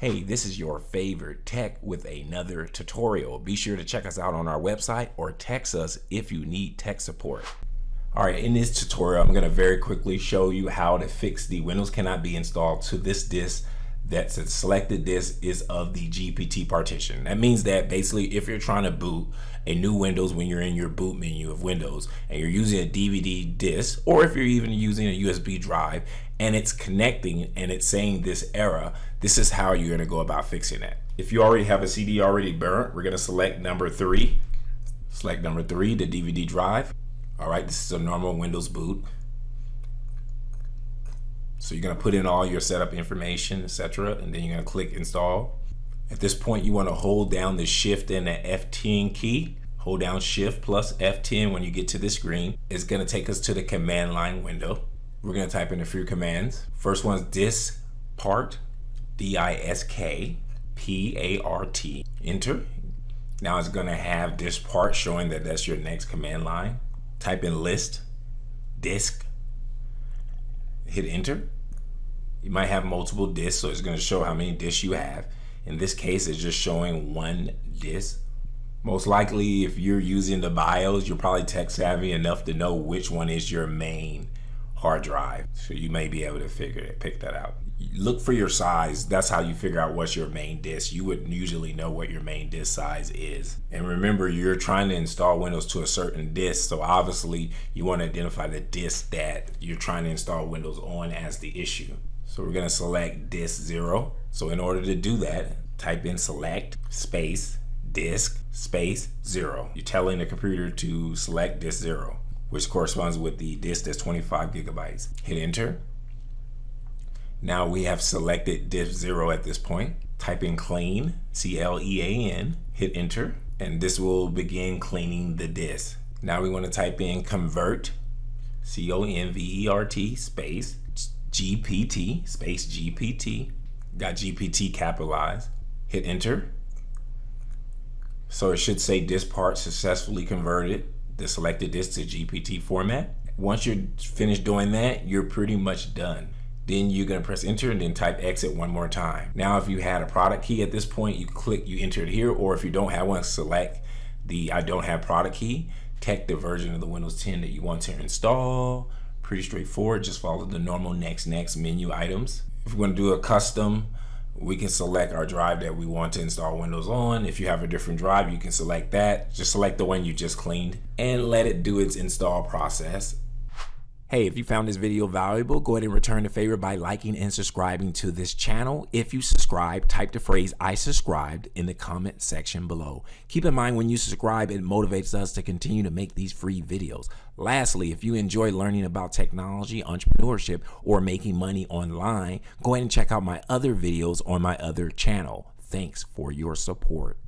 Hey, this is your favorite tech with another tutorial. Be sure to check us out on our website or text us if you need tech support. All right, in this tutorial, I'm going to very quickly show you how to fix the Windows cannot be installed to this disk. That's a selected disk is of the GPT partition. That means that basically if you're trying to boot a new Windows when you're in your boot menu of Windows and you're using a DVD disk, or if you're even using a USB drive and it's connecting and it's saying this error, this is how you're gonna go about fixing that. If you already have a CD already burnt, we're gonna select number 3. Select number 3, the DVD drive. All right, this is a normal Windows boot. So you're gonna put in all your setup information, etc., and then you're gonna click install. At this point, you wanna hold down the Shift and the F10 key. Hold down Shift plus F10 when you get to this screen. It's gonna take us to the command line window. We're gonna type in a few commands. First one's disk part, D-I-S-K-P-A-R-T. Enter. Now it's gonna have disk part showing that that's your next command line. Type in list, disk, hit enter. You might have multiple disks, so it's going to show how many disks you have. In this case, it's just showing one disk. Most likely, if you're using the BIOS, you're probably tech savvy enough to know which one is your main hard drive. So you may be able to pick that out. Look for your size. That's how you figure out what's your main disk. You would usually know what your main disk size is. And remember, you're trying to install Windows to a certain disk, so obviously you want to identify the disk that you're trying to install Windows on as the issue. So we're going to select disk 0. So in order to do that, type in select space disk space 0. You're telling the computer to select disk 0, which corresponds with the disk that's 25 gigabytes. Hit enter. Now we have selected disk 0 at this point. Type in clean, C-L-E-A-N, hit enter, and this will begin cleaning the disk. Now we want to type in convert, C-O-N-V-E-R-T, space GPT, space GPT. Got GPT capitalized. Hit enter. So it should say disk part successfully converted the selected disk to GPT format. Once you're finished doing that, you're pretty much done. Then you're gonna press enter and then type exit one more time. Now, if you had a product key at this point, you enter it here, or if you don't have one, select the I don't have product key, check the version of the Windows 10 that you want to install. Pretty straightforward, just follow the normal next menu items. If we're gonna do a custom, we can select our drive that we want to install Windows on. If you have a different drive, you can select that. Just select the one you just cleaned and let it do its install process. Hey, if you found this video valuable, go ahead and return the favor by liking and subscribing to this channel. If you subscribe, type the phrase I subscribed in the comment section below. Keep in mind, when you subscribe, it motivates us to continue to make these free videos. Lastly, if you enjoy learning about technology, entrepreneurship, or making money online, go ahead and check out my other videos on my other channel. Thanks for your support.